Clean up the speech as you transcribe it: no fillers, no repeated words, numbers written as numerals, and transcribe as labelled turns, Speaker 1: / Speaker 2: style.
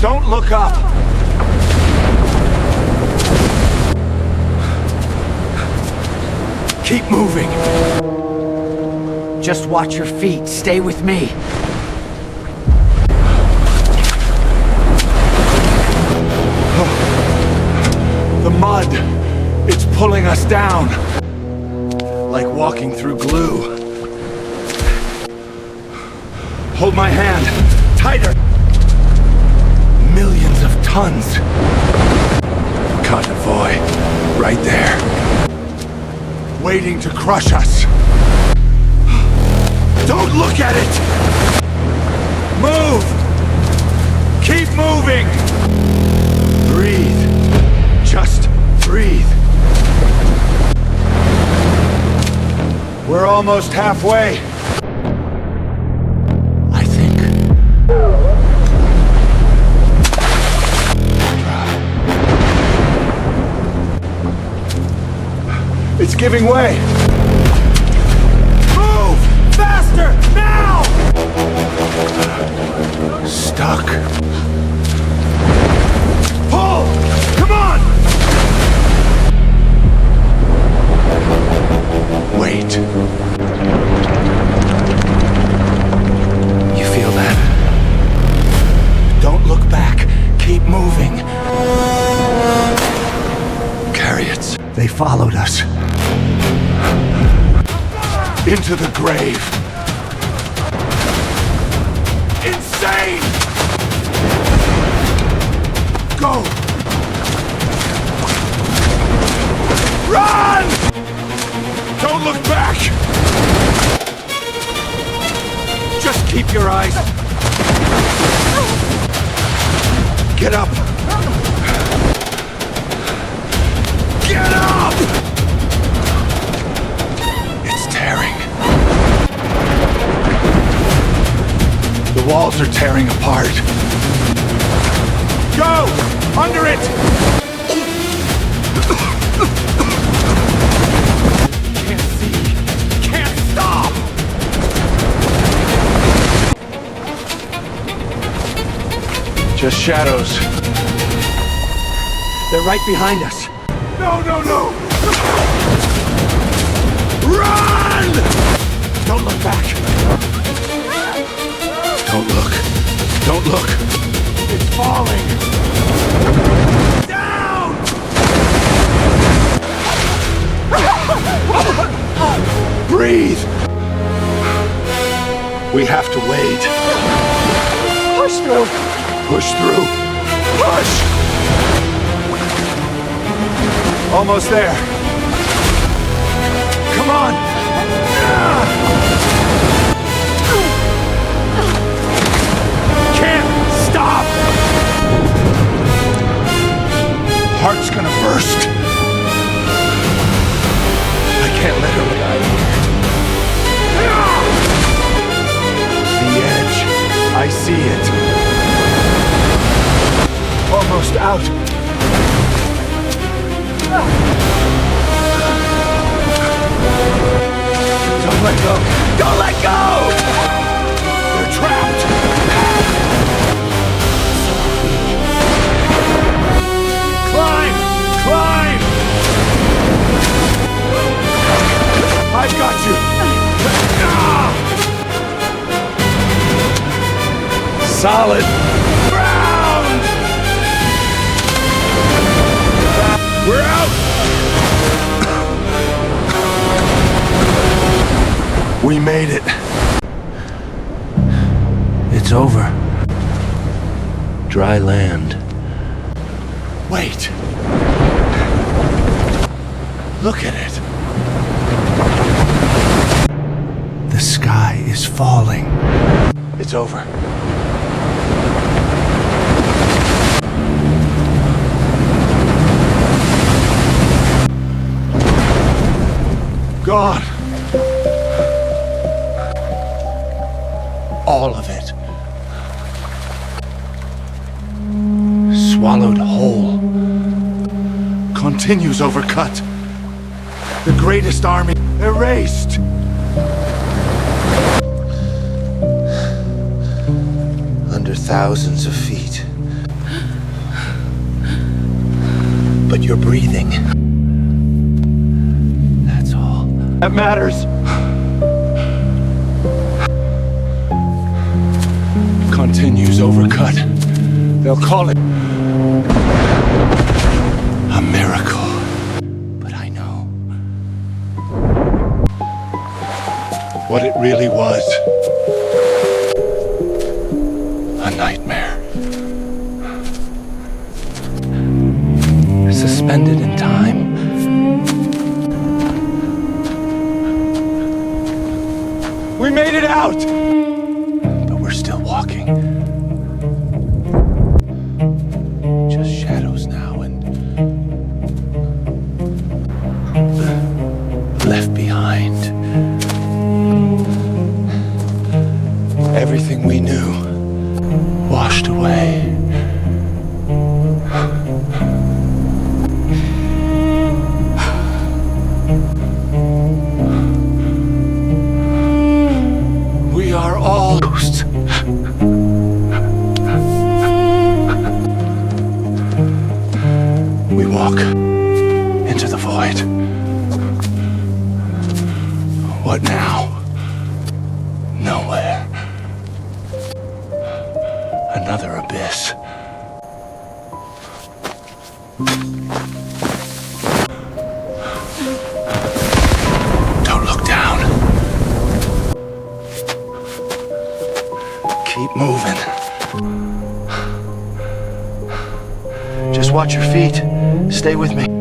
Speaker 1: Don't look up! Keep moving!
Speaker 2: Just watch your feet. Stay with me.
Speaker 1: The mud! It's pulling us down! Like walking through glue. Hold my hand! Tighter! Millions of tons! Convoy. Right there. Waiting to crush us. Don't look at it! Move! Keep moving! Breathe. Just breathe. We're almost halfway. I think. It's giving way. Move! Faster! Now! Stuck. Pull! Come on! Wait. You feel that? Don't look back. Keep moving. Chariots. They followed us. Into the grave. Insane! Go! Run! Don't look back! Just keep your eyes. Get up! Get up! It's tearing. The walls are tearing apart. Go! Under it! Can't see. Can't stop! Just shadows.
Speaker 2: They're right behind us.
Speaker 1: No, no, no! Run! Don't look back. Don't look. Don't look. It's falling. Down! Breathe. We have to wait.
Speaker 2: Push through.
Speaker 1: Push through. Push! Almost there. Come on! Can't stop! Heart's gonna burst. I can't let her die. The edge. I see it. Almost out. Don't let go! Don't let go! They're trapped! Climb! Climb! I've got you! Solid ground! We're out! We made it. It's over. Dry land. Wait. Look at it. The sky is falling. It's over. Gone. All of it. Swallowed whole. Continues overcut. The greatest army erased.
Speaker 3: Under thousands of feet. but you're breathing. That's all.
Speaker 1: That matters. Continues overcut. They'll call it a miracle. But I know what it really was. A nightmare. Suspended in time. We made it out! But we're still walking. Just shadows now and left behind. Everything we knew washed away. We are all ghosts. We walk into the void. What now? Nowhere. Another abyss. Don't look down. Keep moving. Just watch your feet. Stay with me.